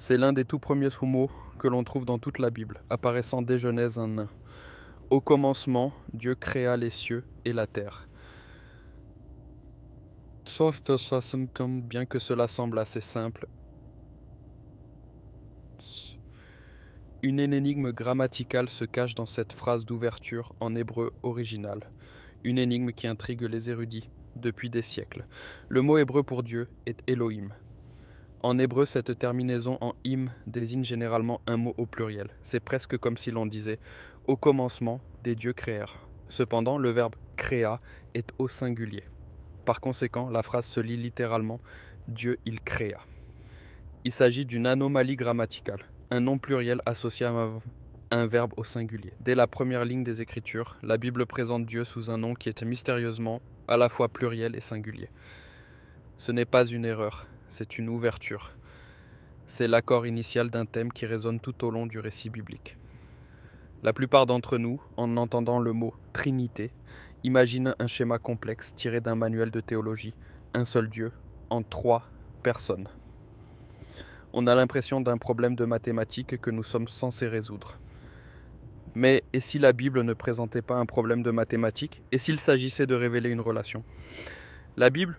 C'est l'un des tout premiers mots que l'on trouve dans toute la Bible, apparaissant dès Genèse 1:1. Au commencement, Dieu créa les cieux et la terre. Sauf que ça semble, bien que cela semble assez simple, une énigme grammaticale se cache dans cette phrase d'ouverture en hébreu original. Une énigme qui intrigue les érudits depuis des siècles. Le mot hébreu pour Dieu est Elohim. En hébreu, cette terminaison en im désigne généralement un mot au pluriel. C'est presque comme si l'on disait « au commencement, des dieux créèrent ». Cependant, le verbe « créa » est au singulier. Par conséquent, la phrase se lit littéralement « Dieu, il créa ». Il s'agit d'une anomalie grammaticale, un nom pluriel associé à un verbe au singulier. Dès la première ligne des Écritures, la Bible présente Dieu sous un nom qui est mystérieusement à la fois pluriel et singulier. Ce n'est pas une erreur, c'est une ouverture. C'est l'accord initial d'un thème qui résonne tout au long du récit biblique. La plupart d'entre nous, en entendant le mot « Trinité », imaginent un schéma complexe tiré d'un manuel de théologie, un seul Dieu, en 3 personnes. On a l'impression d'un problème de mathématiques que nous sommes censés résoudre. Mais et si la Bible ne présentait pas un problème de mathématiques, et s'il s'agissait de révéler une relation ? La Bible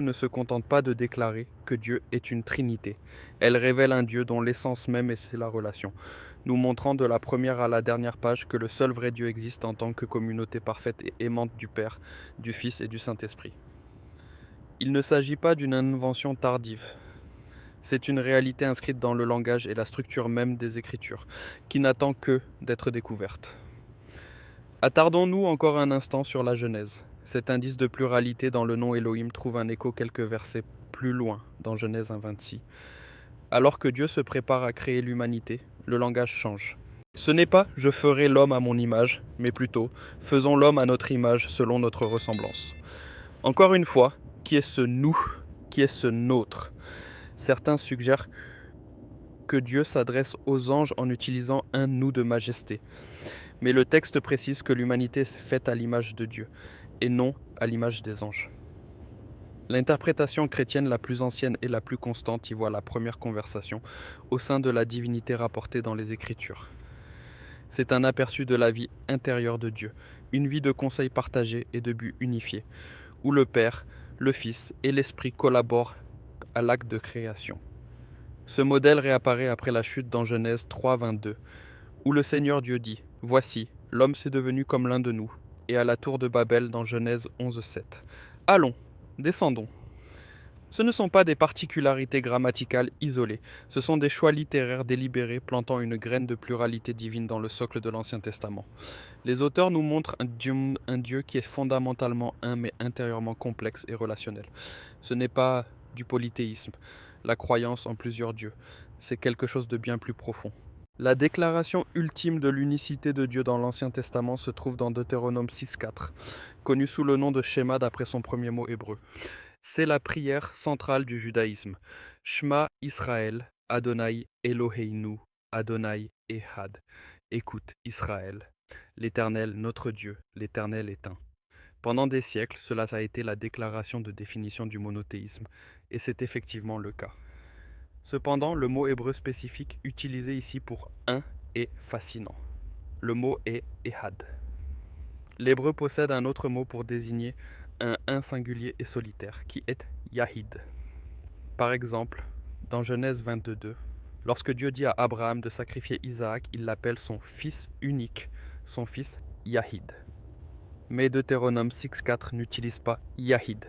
ne se contente pas de déclarer que Dieu est une trinité. Elle révèle un Dieu dont l'essence même est la relation, nous montrant de la première à la dernière page que le seul vrai Dieu existe en tant que communauté parfaite et aimante du Père, du Fils et du Saint-Esprit. Il ne s'agit pas d'une invention tardive. C'est une réalité inscrite dans le langage et la structure même des Écritures, qui n'attend que d'être découverte. Attardons-nous encore un instant sur la Genèse. Cet indice de pluralité dans le nom Elohim trouve un écho quelques versets plus loin, dans Genèse 1:26. Alors que Dieu se prépare à créer l'humanité, le langage change. Ce n'est pas « je ferai l'homme à mon image », mais plutôt « faisons l'homme à notre image selon notre ressemblance ». Encore une fois, qui est ce « nous » ? Qui est ce « nôtre » ? Certains suggèrent que Dieu s'adresse aux anges en utilisant un « nous » de majesté. Mais le texte précise que l'humanité est faite à l'image de Dieu, et non à l'image des anges. L'interprétation chrétienne la plus ancienne et la plus constante y voit la première conversation au sein de la divinité rapportée dans les Écritures. C'est un aperçu de la vie intérieure de Dieu, une vie de conseils partagés et de buts unifiés, où le Père, le Fils et l'Esprit collaborent à l'acte de création. Ce modèle réapparaît après la chute dans Genèse 3:22, où le Seigneur Dieu dit « Voici, l'homme s'est devenu comme l'un de nous », et à la tour de Babel dans Genèse 11:7. Allons, descendons. Ce ne sont pas des particularités grammaticales isolées, ce sont des choix littéraires délibérés plantant une graine de pluralité divine dans le socle de l'Ancien Testament. Les auteurs nous montrent un Dieu qui est fondamentalement un mais intérieurement complexe et relationnel. Ce n'est pas du polythéisme, la croyance en plusieurs dieux, c'est quelque chose de bien plus profond. La déclaration ultime de l'unicité de Dieu dans l'Ancien Testament se trouve dans Deutéronome 6:4, connu sous le nom de Shema d'après son premier mot hébreu. C'est la prière centrale du judaïsme. Shema Israël, Adonai Eloheinu, Adonai Ehad. Écoute Israël, l'Éternel notre Dieu, l'Éternel est un. Pendant des siècles, cela a été la déclaration de définition du monothéisme, et c'est effectivement le cas. Cependant, le mot hébreu spécifique utilisé ici pour un est fascinant. Le mot est Ehad. L'hébreu possède un autre mot pour désigner un singulier et solitaire, qui est Yahid. Par exemple, dans Genèse 22:2, lorsque Dieu dit à Abraham de sacrifier Isaac, il l'appelle son fils unique, son fils Yahid. Mais Deutéronome 6:4 n'utilise pas Yahid,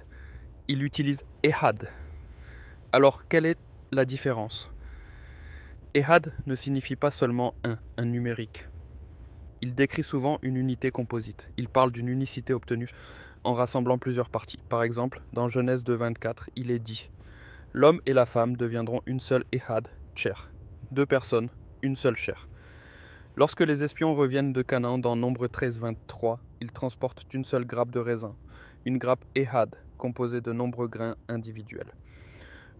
il utilise Ehad. Alors, quelle est la différence ? Ehad ne signifie pas seulement un numérique. Il décrit souvent une unité composite. Il parle d'une unicité obtenue en rassemblant plusieurs parties. Par exemple, dans Genèse 2:24, il est dit « L'homme et la femme deviendront une seule Ehad, chair ». 2 personnes, une seule chair. Lorsque les espions reviennent de Canaan dans Nombre 13:23, ils transportent une seule grappe de raisin, une grappe Ehad, composée de nombreux grains individuels.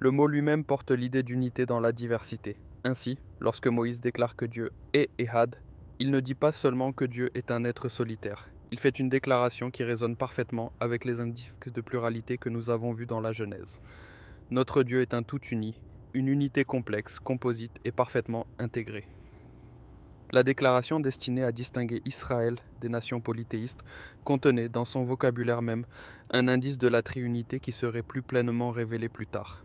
Le mot lui-même porte l'idée d'unité dans la diversité. Ainsi, lorsque Moïse déclare que Dieu est Ehad, il ne dit pas seulement que Dieu est un être solitaire. Il fait une déclaration qui résonne parfaitement avec les indices de pluralité que nous avons vus dans la Genèse. Notre Dieu est un tout uni, une unité complexe, composite et parfaitement intégrée. La déclaration destinée à distinguer Israël des nations polythéistes contenait dans son vocabulaire même un indice de la triunité qui serait plus pleinement révélé plus tard.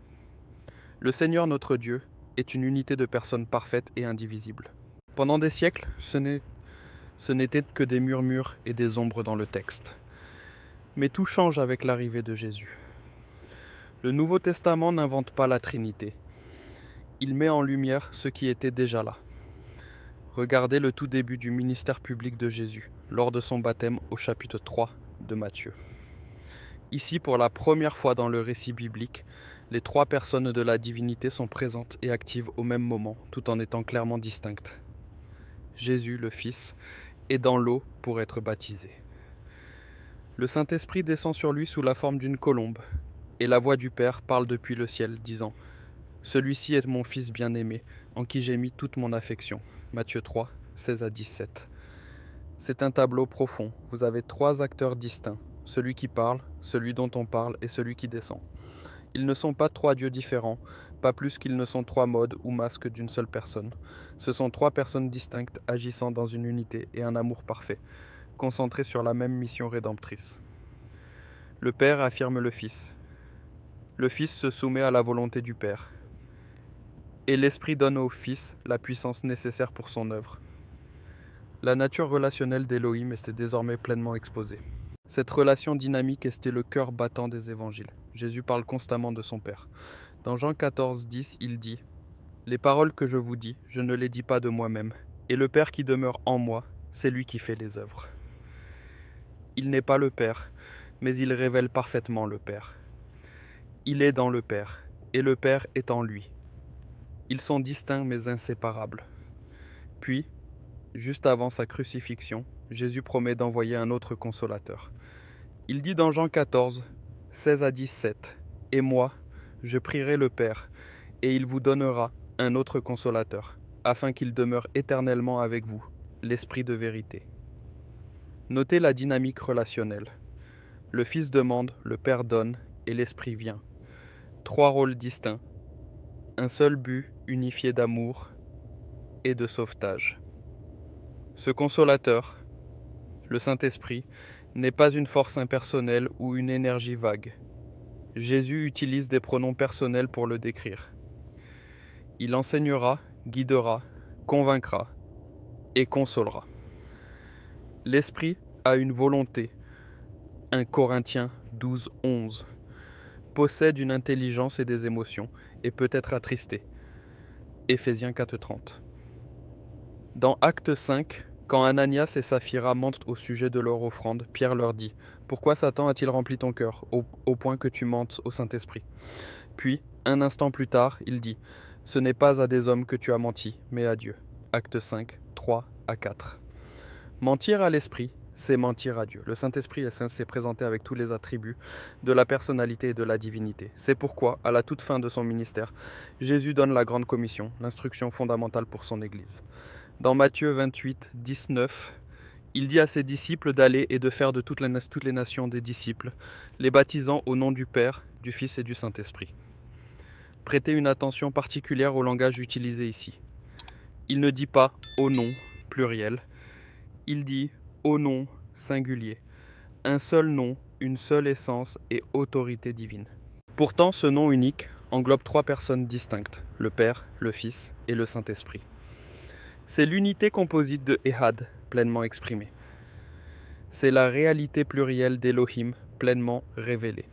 Le Seigneur notre Dieu est une unité de personnes parfaites et indivisibles. Pendant des siècles, ce n'était que des murmures et des ombres dans le texte. Mais tout change avec l'arrivée de Jésus. Le Nouveau Testament n'invente pas la Trinité. Il met en lumière ce qui était déjà là. Regardez le tout début du ministère public de Jésus, lors de son baptême au chapitre 3 de Matthieu. Ici, pour la première fois dans le récit biblique, les trois personnes de la divinité sont présentes et actives au même moment, tout en étant clairement distinctes. Jésus, le Fils, est dans l'eau pour être baptisé. Le Saint-Esprit descend sur lui sous la forme d'une colombe, et la voix du Père parle depuis le ciel, disant « Celui-ci est mon Fils bien-aimé, en qui j'ai mis toute mon affection. » Matthieu 3, 16 à 17. C'est un tableau profond. Vous avez trois acteurs distincts. Celui qui parle, celui dont on parle et celui qui descend. Ils ne sont pas trois dieux différents, pas plus qu'ils ne sont trois modes ou masques d'une seule personne. Ce sont trois personnes distinctes agissant dans une unité et un amour parfait, concentrés sur la même mission rédemptrice. Le Père affirme le Fils. Le Fils se soumet à la volonté du Père. Et l'Esprit donne au Fils la puissance nécessaire pour son œuvre. La nature relationnelle d'Élohim était désormais pleinement exposée. Cette relation dynamique était le cœur battant des évangiles. Jésus parle constamment de son Père. Dans Jean 14, 10, il dit « Les paroles que je vous dis, je ne les dis pas de moi-même, et le Père qui demeure en moi, c'est lui qui fait les œuvres. » Il n'est pas le Père, mais il révèle parfaitement le Père. Il est dans le Père, et le Père est en lui. Ils sont distincts mais inséparables. Puis, juste avant sa crucifixion, Jésus promet d'envoyer un autre consolateur. Il dit dans Jean 14, 16 à 17, « Et moi, je prierai le Père, et il vous donnera un autre consolateur, afin qu'il demeure éternellement avec vous, l'Esprit de vérité. » Notez la dynamique relationnelle. Le Fils demande, le Père donne, et l'Esprit vient. Trois rôles distincts. Un seul but unifié d'amour et de sauvetage. Ce consolateur, le Saint-Esprit, n'est pas une force impersonnelle ou une énergie vague. Jésus utilise des pronoms personnels pour le décrire. Il enseignera, guidera, convaincra et consolera. L'Esprit a une volonté. 1 Corinthiens 12, 11. Possède une intelligence et des émotions et peut être attristé. Éphésiens 4, 30. Dans Acte 5, quand Ananias et Saphira mentent au sujet de leur offrande, Pierre leur dit « Pourquoi Satan a-t-il rempli ton cœur, au point que tu mentes au Saint-Esprit ?» Puis, un instant plus tard, il dit « Ce n'est pas à des hommes que tu as menti, mais à Dieu. » Acte 5, 3 à 4. Mentir à l'Esprit, c'est mentir à Dieu. Le Saint-Esprit est censé présenter avec tous les attributs de la personnalité et de la divinité. C'est pourquoi, à la toute fin de son ministère, Jésus donne la grande commission, l'instruction fondamentale pour son Église. Dans Matthieu 28, 19, il dit à ses disciples d'aller et de faire de toutes les nations des disciples, les baptisant au nom du Père, du Fils et du Saint-Esprit. Prêtez une attention particulière au langage utilisé ici. Il ne dit pas « au nom » pluriel, il dit « au nom » singulier. Un seul nom, une seule essence et autorité divine. Pourtant, ce nom unique englobe trois personnes distinctes, le Père, le Fils et le Saint-Esprit. C'est l'unité composite de Ehad, pleinement exprimée. C'est la réalité plurielle d'Elohim, pleinement révélée.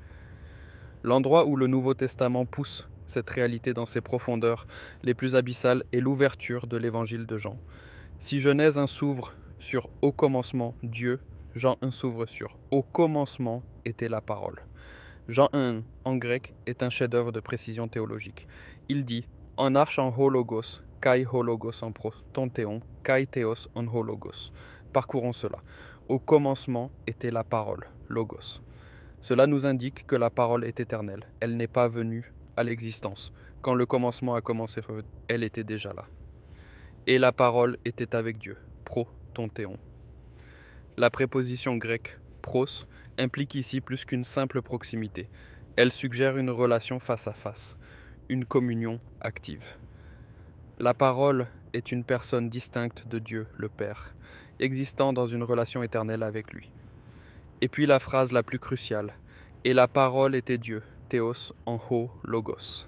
L'endroit où le Nouveau Testament pousse cette réalité dans ses profondeurs les plus abyssales est l'ouverture de l'évangile de Jean. Si Genèse 1 s'ouvre sur « Au commencement, Dieu », Jean 1 s'ouvre sur « Au commencement était la parole ». Jean 1 en grec est un chef-d'œuvre de précision théologique. Il dit « En arche en hologos, kai hologos en protontéon, kai théos en hologos ». Parcourons cela. Au commencement était la parole, logos. Cela nous indique que la parole est éternelle. Elle n'est pas venue à l'existence. Quand le commencement a commencé, elle était déjà là. Et la parole était avec Dieu, protontéon. La préposition grecque pros implique ici plus qu'une simple proximité. Elle suggère une relation face à face, une communion active. La parole est une personne distincte de Dieu, le Père, existant dans une relation éternelle avec lui. Et puis la phrase la plus cruciale, et la parole était Dieu, Théos en haut, Logos.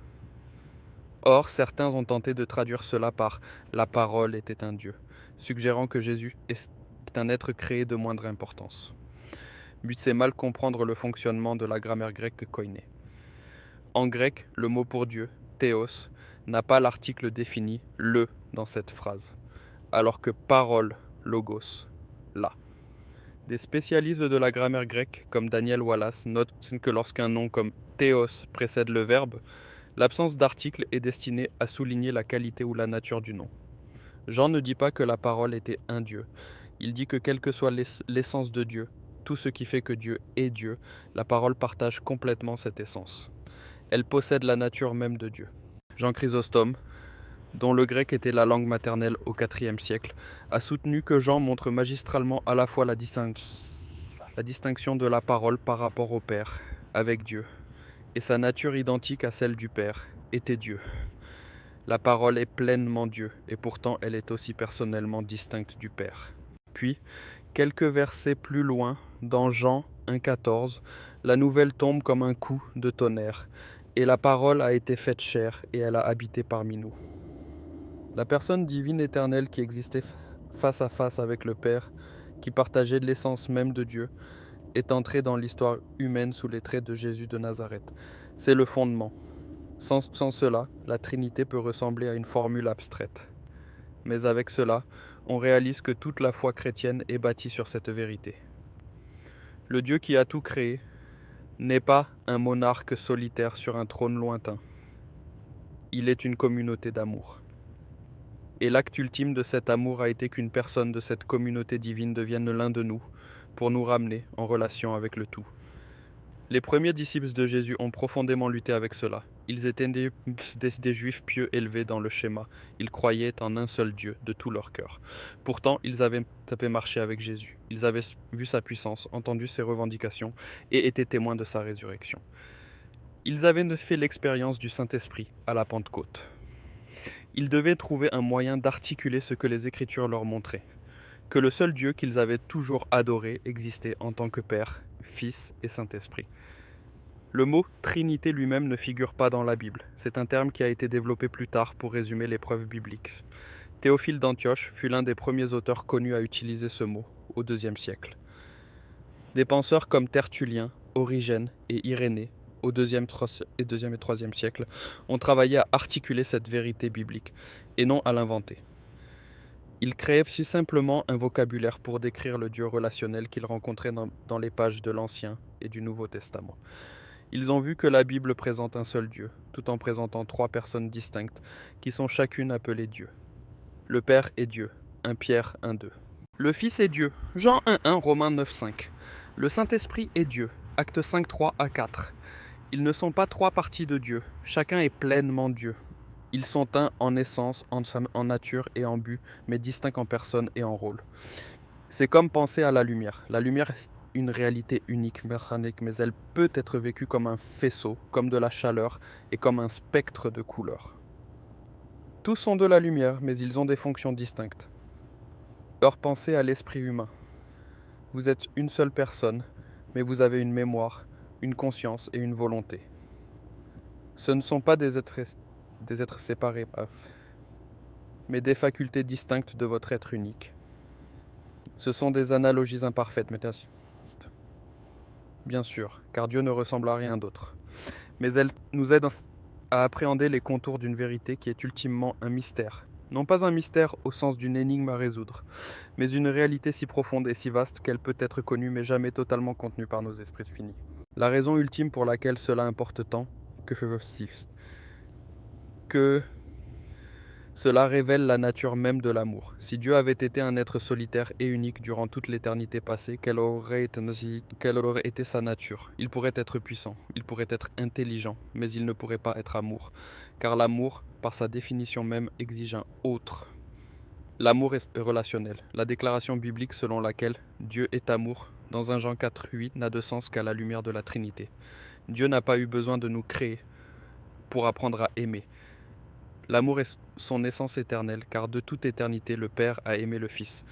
Or, certains ont tenté de traduire cela par la parole était un Dieu, suggérant que Jésus est un être créé de moindre importance. But c'est mal comprendre le fonctionnement de la grammaire grecque koiné. En grec, le mot pour Dieu, théos, n'a pas l'article défini le dans cette phrase, alors que parole, logos, l'a. Des spécialistes de la grammaire grecque, comme Daniel Wallace, notent que lorsqu'un nom comme théos précède le verbe, l'absence d'article est destinée à souligner la qualité ou la nature du nom. Jean ne dit pas que la parole était un Dieu. Il dit que quelle que soit l'essence de Dieu, tout ce qui fait que Dieu est Dieu, la parole partage complètement cette essence. Elle possède la nature même de Dieu. Jean Chrysostome, dont le grec était la langue maternelle au IVe siècle, a soutenu que Jean montre magistralement à la fois la distinction de la parole par rapport au Père, avec Dieu, et sa nature identique à celle du Père, était Dieu. La parole est pleinement Dieu, et pourtant elle est aussi personnellement distincte du Père. Puis, quelques versets plus loin, dans Jean 1,14, la nouvelle tombe comme un coup de tonnerre, et la parole a été faite chair, et elle a habité parmi nous. La personne divine éternelle qui existait face à face avec le Père, qui partageait l'essence même de Dieu, est entrée dans l'histoire humaine sous les traits de Jésus de Nazareth. C'est le fondement. Sans cela, la Trinité peut ressembler à une formule abstraite. Mais avec cela, on réalise que toute la foi chrétienne est bâtie sur cette vérité. Le Dieu qui a tout créé n'est pas un monarque solitaire sur un trône lointain. Il est une communauté d'amour. Et l'acte ultime de cet amour a été qu'une personne de cette communauté divine devienne l'un de nous, pour nous ramener en relation avec le tout. Les premiers disciples de Jésus ont profondément lutté avec cela. Ils étaient des juifs pieux élevés dans le schéma. Ils croyaient en un seul Dieu de tout leur cœur. Pourtant, ils avaient marché avec Jésus. Ils avaient vu sa puissance, entendu ses revendications et étaient témoins de sa résurrection. Ils avaient fait l'expérience du Saint-Esprit à la Pentecôte. Ils devaient trouver un moyen d'articuler ce que les Écritures leur montraient. Que le seul Dieu qu'ils avaient toujours adoré existait en tant que Père, Fils et Saint-Esprit. Le mot Trinité lui-même ne figure pas dans la Bible. C'est un terme qui a été développé plus tard pour résumer les preuves bibliques. Théophile d'Antioche fut l'un des premiers auteurs connus à utiliser ce mot, au IIe siècle. Des penseurs comme Tertullien, Origène et Irénée, au IIe et IIIe siècle, ont travaillé à articuler cette vérité biblique, et non à l'inventer. Ils créaient si simplement un vocabulaire pour décrire le Dieu relationnel qu'ils rencontraient dans les pages de l'Ancien et du Nouveau Testament. Ils ont vu que la Bible présente un seul Dieu, tout en présentant trois personnes distinctes, qui sont chacune appelées Dieu. Le Père est Dieu, 1 Pierre 1,2. Le Fils est Dieu, Jean 1,1, Romains 9,5. Le Saint-Esprit est Dieu, Actes 5,3 à 4. Ils ne sont pas trois parties de Dieu, chacun est pleinement Dieu. Ils sont un en essence, en nature et en but, mais distincts en personne et en rôle. C'est comme penser à la lumière. La lumière est une réalité unique, mécanique, mais elle peut être vécue comme un faisceau, comme de la chaleur et comme un spectre de couleurs. Tous sont de la lumière, mais ils ont des fonctions distinctes. Or, pensez à l'esprit humain. Vous êtes une seule personne, mais vous avez une mémoire, une conscience et une volonté. Ce ne sont pas des êtres séparés, mais des facultés distinctes de votre être unique. Ce sont des analogies imparfaites, mais bien sûr, car Dieu ne ressemble à rien d'autre. Mais elles nous aident à appréhender les contours d'une vérité qui est ultimement un mystère. Non pas un mystère au sens d'une énigme à résoudre, mais une réalité si profonde et si vaste qu'elle peut être connue mais jamais totalement contenue par nos esprits finis. La raison ultime pour laquelle cela importe tant, que cela révèle la nature même de l'amour. Si Dieu avait été un être solitaire et unique durant toute l'éternité passée, quelle aurait été sa nature? Il pourrait être puissant, il pourrait être intelligent, mais il ne pourrait pas être amour, car l'amour, par sa définition même, exige un autre. L'amour est relationnel. La déclaration biblique selon laquelle Dieu est amour, dans 1 Jean 4,8, n'a de sens qu'à la lumière de la Trinité. Dieu n'a pas eu besoin de nous créer pour apprendre à aimer. L'amour est son essence éternelle, car de toute éternité, le Père a aimé le Fils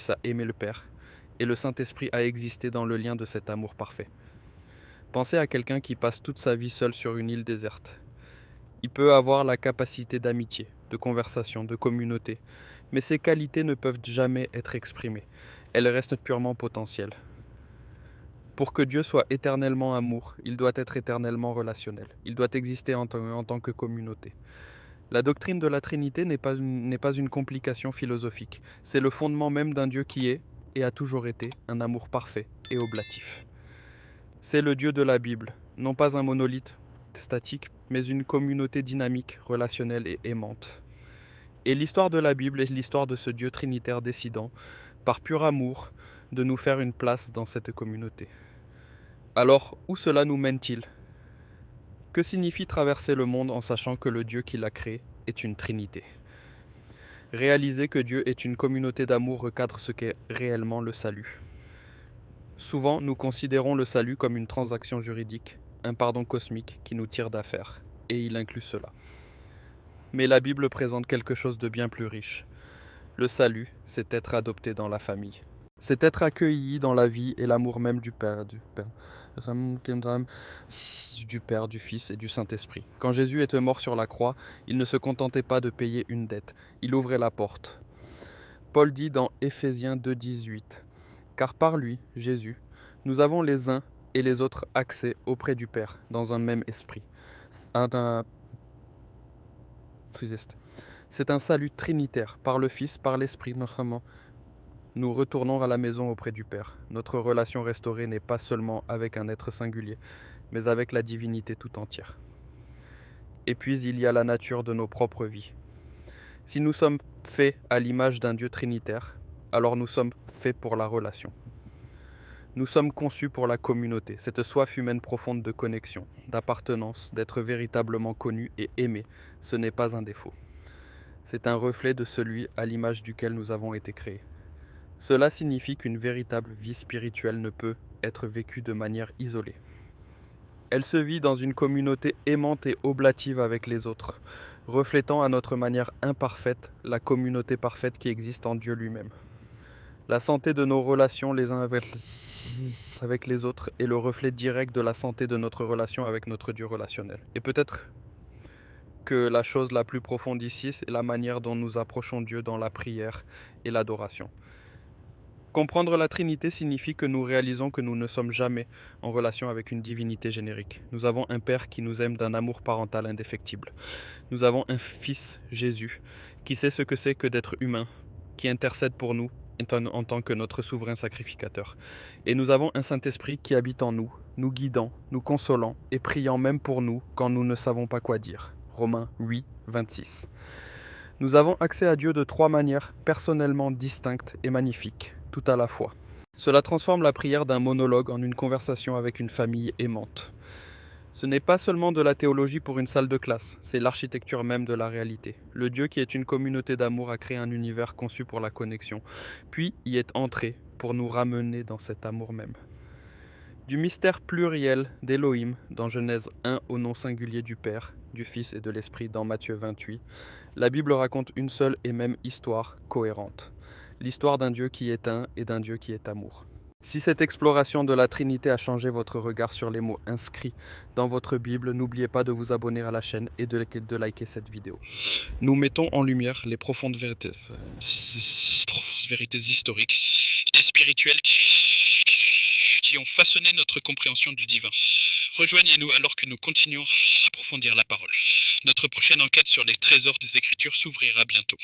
a aimé le Père, et le Saint-Esprit a existé dans le lien de cet amour parfait. Pensez à quelqu'un qui passe toute sa vie seul sur une île déserte. Il peut avoir la capacité d'amitié, de conversation, de communauté, mais ces qualités ne peuvent jamais être exprimées. Elles restent purement potentielles. Pour que Dieu soit éternellement amour, il doit être éternellement relationnel. Il doit exister en tant que communauté. La doctrine de la Trinité n'est pas une complication philosophique. C'est le fondement même d'un Dieu qui est, et a toujours été, un amour parfait et oblatif. C'est le Dieu de la Bible, non pas un monolithe statique, mais une communauté dynamique, relationnelle et aimante. Et l'histoire de la Bible est l'histoire de ce Dieu trinitaire décidant, par pur amour, de nous faire une place dans cette communauté. Alors, où cela nous mène-t-il ? Que signifie traverser le monde en sachant que le Dieu qui l'a créé est une trinité ? Réaliser que Dieu est une communauté d'amour recadre ce qu'est réellement le salut. Souvent, nous considérons le salut comme une transaction juridique, un pardon cosmique qui nous tire d'affaire, et il inclut cela. Mais la Bible présente quelque chose de bien plus riche. Le salut, c'est être adopté dans la famille. C'est être accueilli dans la vie et l'amour même du Père, du Fils et du Saint-Esprit. Quand Jésus était mort sur la croix, il ne se contentait pas de payer une dette, il ouvrait la porte. Paul dit dans Éphésiens 2,18 « Car par lui, Jésus, nous avons les uns et les autres accès auprès du Père dans un même esprit. » C'est un salut trinitaire, par le Fils, par l'Esprit, notamment. Nous retournons à la maison auprès du Père. Notre relation restaurée n'est pas seulement avec un être singulier, mais avec la divinité tout entière. Et puis il y a la nature de nos propres vies. Si nous sommes faits à l'image d'un Dieu trinitaire, alors nous sommes faits pour la relation. Nous sommes conçus pour la communauté, cette soif humaine profonde de connexion, d'appartenance, d'être véritablement connu et aimé, ce n'est pas un défaut. C'est un reflet de celui à l'image duquel nous avons été créés. Cela signifie qu'une véritable vie spirituelle ne peut être vécue de manière isolée. Elle se vit dans une communauté aimante et oblative avec les autres, reflétant à notre manière imparfaite la communauté parfaite qui existe en Dieu lui-même. La santé de nos relations les uns avec les autres est le reflet direct de la santé de notre relation avec notre Dieu relationnel. Et peut-être que la chose la plus profonde ici, c'est la manière dont nous approchons Dieu dans la prière et l'adoration. Comprendre la Trinité signifie que nous réalisons que nous ne sommes jamais en relation avec une divinité générique. Nous avons un Père qui nous aime d'un amour parental indéfectible. Nous avons un Fils, Jésus, qui sait ce que c'est que d'être humain, qui intercède pour nous en tant que notre souverain sacrificateur. Et nous avons un Saint-Esprit qui habite en nous, nous guidant, nous consolant et priant même pour nous quand nous ne savons pas quoi dire. Romains 8, 26. Nous avons accès à Dieu de 3 manières personnellement distinctes et magnifiques, tout à la fois. Cela transforme la prière d'un monologue en une conversation avec une famille aimante. Ce n'est pas seulement de la théologie pour une salle de classe, c'est l'architecture même de la réalité. Le Dieu qui est une communauté d'amour a créé un univers conçu pour la connexion, puis y est entré pour nous ramener dans cet amour même. Du mystère pluriel d'Élohim dans Genèse 1 au nom singulier du Père, du Fils et de l'Esprit dans Matthieu 28, la Bible raconte une seule et même histoire cohérente. L'histoire d'un Dieu qui est un et d'un Dieu qui est amour. Si cette exploration de la Trinité a changé votre regard sur les mots inscrits dans votre Bible, n'oubliez pas de vous abonner à la chaîne et de liker cette vidéo. Nous mettons en lumière les profondes vérités historiques et spirituelles qui ont façonné notre compréhension du divin. Rejoignez-nous alors que nous continuons à approfondir la parole. Notre prochaine enquête sur les trésors des Écritures s'ouvrira bientôt.